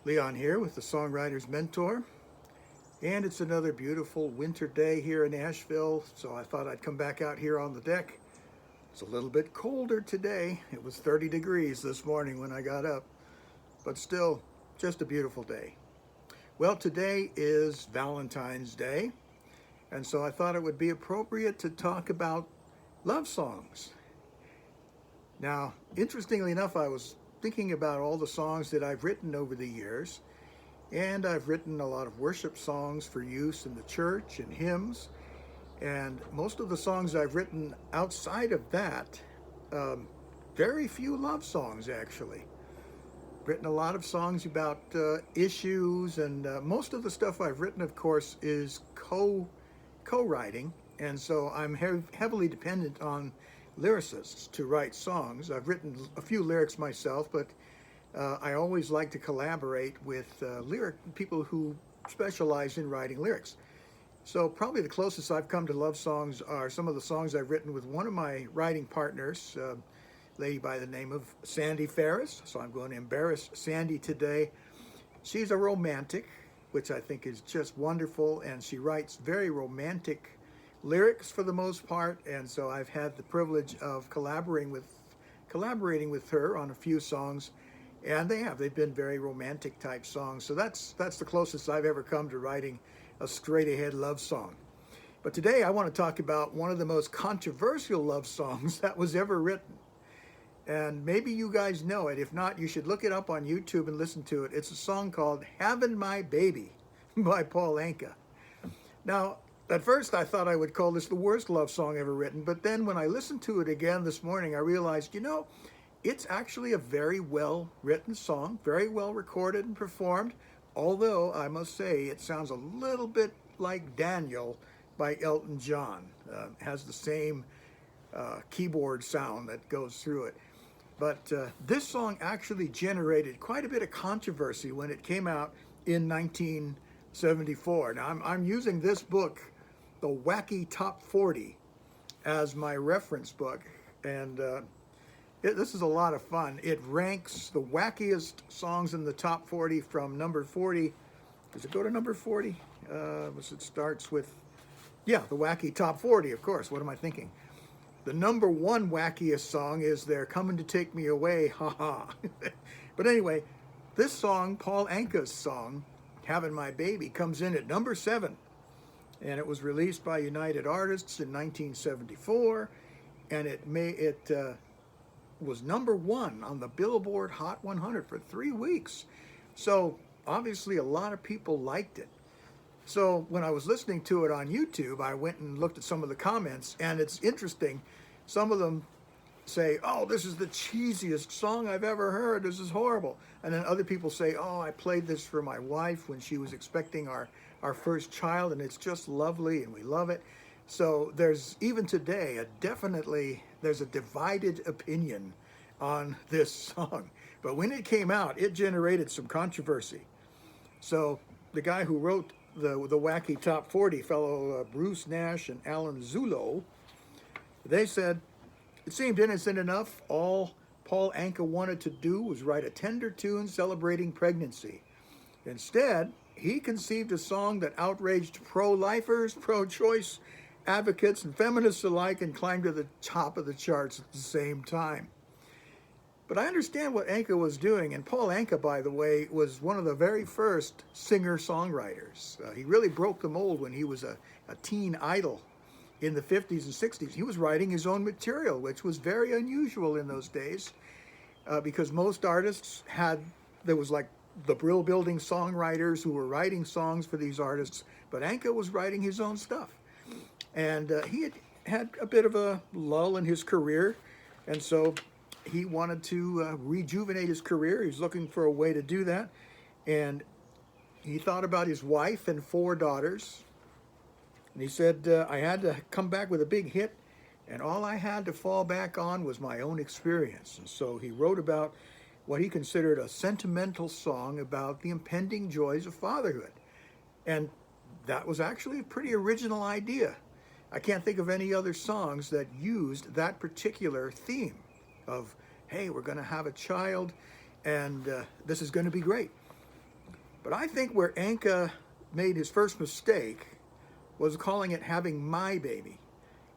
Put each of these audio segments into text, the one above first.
Leon here with the Songwriter's Mentor, and it's another beautiful winter day here in Asheville, so I thought I'd come back out here on the deck. It's a little bit colder today. It was 30 degrees this morning when I got up, but still just a beautiful day. Well, today is Valentine's Day, and so I thought it would be appropriate to talk about love songs. Now, interestingly enough, I was thinking about all the songs that I've written over the years, and I've written a lot of worship songs for use in the church and hymns, and most of the songs I've written outside of that, very few love songs actually. Written a lot of songs about issues, and most of the stuff I've written, of course, is co-writing, and so I'm heavily dependent on lyricists to write songs. I've written a few lyrics myself, but I always like to collaborate with people who specialize in writing lyrics. So probably the closest I've come to love songs are some of the songs I've written with one of my writing partners, a lady by the name of Sandy Ferris. So I'm going to embarrass Sandy today. She's a romantic, which I think is just wonderful, and she writes very romantic lyrics for the most part, and so I've had the privilege of collaborating with her on a few songs, and they've been very romantic type songs. So that's the closest I've ever come to writing a straight ahead love song. But today I want to talk about one of the most controversial love songs that was ever written, and maybe you guys know it. If not, you should look it up on YouTube and listen to it. It's a song called "Havin' My Baby" by Paul Anka. Now, at first, I thought I would call this the worst love song ever written, but then when I listened to it again this morning, I realized, it's actually a very well written song, very well recorded and performed, although I must say it sounds a little bit like Daniel by Elton John. Has the same keyboard sound that goes through it. But this song actually generated quite a bit of controversy when it came out in 1974. Now, I'm using this book, The Wacky Top 40, as my reference book, and this is a lot of fun. It ranks the wackiest songs in the top 40 from number 40. Does it go to number 40? It starts with, the Wacky Top 40, of course. What am I thinking? The number one wackiest song is "They're Coming to Take Me Away," haha. But anyway, this song, Paul Anka's song, "Havin' My Baby," comes in at number 7. And it was released by United Artists in 1974, and it was number 1 on the Billboard Hot 100 for 3 weeks. So obviously a lot of people liked it. So when I was listening to it on YouTube, I went and looked at some of the comments, and it's interesting. Some of them say, "Oh, this is the cheesiest song I've ever heard. This is horrible." And then other people say, "Oh, I played this for my wife when she was expecting our first child, and it's just lovely, and we love it." So there's, even today, there's a divided opinion on this song. But when it came out, it generated some controversy. So the guy who wrote the Wacky Top 40, fellow Bruce Nash and Alan Zulo, they said, "It seemed innocent enough. All Paul Anka wanted to do was write a tender tune celebrating pregnancy. Instead, he conceived a song that outraged pro-lifers, pro-choice advocates, and feminists alike, and climbed to the top of the charts at the same time." But I understand what Anka was doing, and Paul Anka, by the way, was one of the very first singer-songwriters. He really broke the mold when he was a teen idol in the 50s and 60s. He was writing his own material, which was very unusual in those days, because most artists there was like the Brill Building songwriters who were writing songs for these artists, but Anka was writing his own stuff. And he had a bit of a lull in his career, and so he wanted to rejuvenate his career. He was looking for a way to do that, and he thought about his wife and 4 daughters, and he said, "I had to come back with a big hit, and all I had to fall back on was my own experience." And so he wrote about what he considered a sentimental song about the impending joys of fatherhood. And that was actually a pretty original idea. I can't think of any other songs that used that particular theme of, hey, we're going to have a child, and this is going to be great. But I think where Anka made his first mistake was calling it Having My Baby.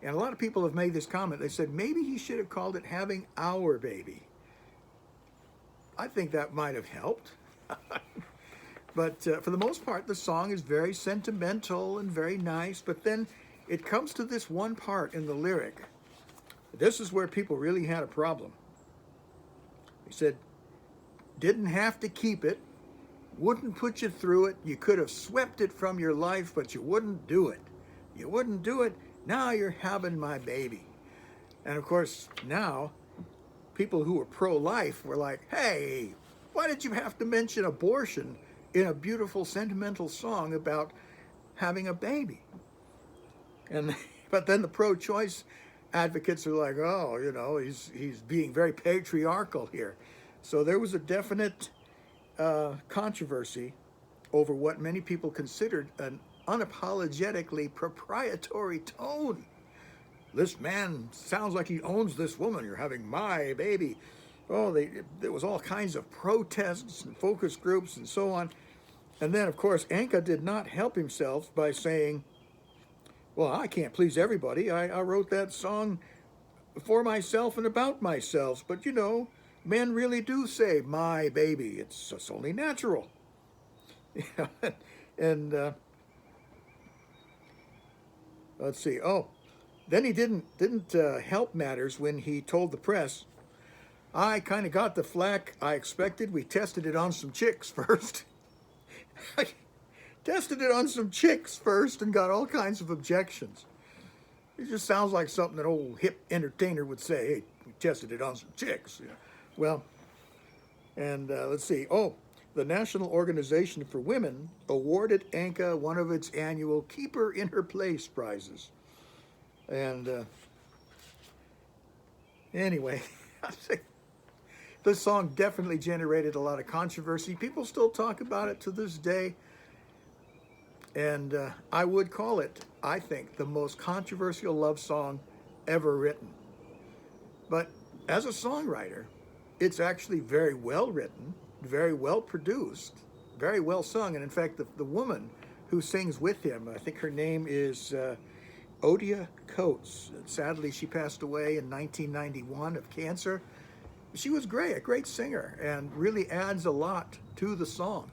And a lot of people have made this comment. They said maybe he should have called it Having Our Baby. I think that might have helped. But for the most part, the song is very sentimental and very nice. But then it comes to this one part in the lyric. This is where people really had a problem. He said, didn't have to keep it, wouldn't put you through it. You could have swept it from your life, but you wouldn't do it. You wouldn't do it. Now you're having my baby. And of course, now people who are pro-life were like, hey, why did you have to mention abortion in a beautiful sentimental song about having a baby? And but then the pro-choice advocates are like, oh, you know, he's being very patriarchal here. So there was a definite controversy over what many people considered an unapologetically proprietary tone. This man sounds like he owns this woman. You're having my baby. Oh, there was all kinds of protests and focus groups and so on. And then, of course, Anka did not help himself by saying, well, I can't please everybody. I wrote that song for myself and about myself. But, you know, men really do say my baby. It's only natural. And let's see. Oh, then he didn't help matters when he told the press, I kind of got the flack I expected. We tested it on some chicks first. Tested it on some chicks first and got all kinds of objections. It just sounds like something an old hip entertainer would say. Hey, we tested it on some chicks. Yeah. Well, and let's see. Oh, the National Organization for Women awarded Anka one of its annual Keep Her in Her Place prizes. And anyway, I think this song definitely generated a lot of controversy. People still talk about it to this day. And I would call it, I think, the most controversial love song ever written. But as a songwriter, it's actually very well written, very well produced, very well sung. And in fact, the woman who sings with him, I think her name is Odia Coates. Sadly, she passed away in 1991 of cancer. She was great, a great singer, and really adds a lot to the song.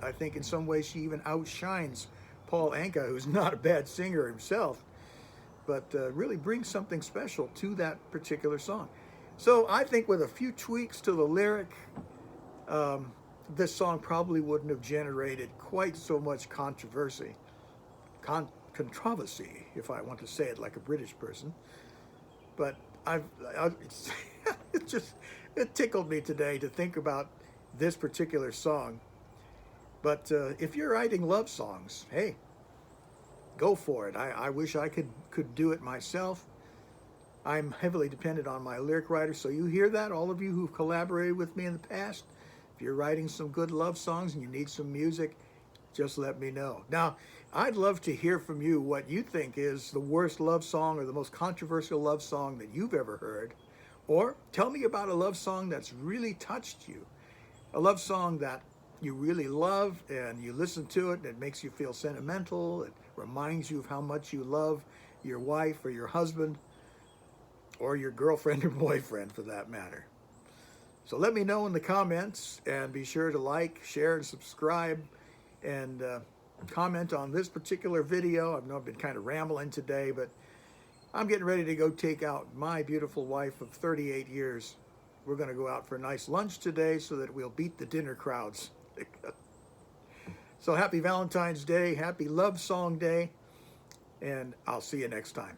I think in some ways she even outshines Paul Anka, who's not a bad singer himself, but really brings something special to that particular song. So I think with a few tweaks to the lyric, this song probably wouldn't have generated quite so much controversy, controversy, if I want to say it like a British person. But it tickled me today to think about this particular song. But if you're writing love songs, hey, go for it. I wish I could do it myself. I'm heavily dependent on my lyric writer, so you hear that, all of you who've collaborated with me in the past. If you're writing some good love songs and you need some music, just let me know. Now, I'd love to hear from you what you think is the worst love song or the most controversial love song that you've ever heard. Or tell me about a love song that's really touched you. A love song that you really love and you listen to it and it makes you feel sentimental. It reminds you of how much you love your wife or your husband or your girlfriend or boyfriend for that matter. So let me know in the comments, and be sure to like, share, and subscribe, and comment on this particular video. I know I've been kind of rambling today, but I'm getting ready to go take out my beautiful wife of 38 years. We're going to go out for a nice lunch today so that we'll beat the dinner crowds. So happy Valentine's Day, happy Love Song Day, and I'll see you next time.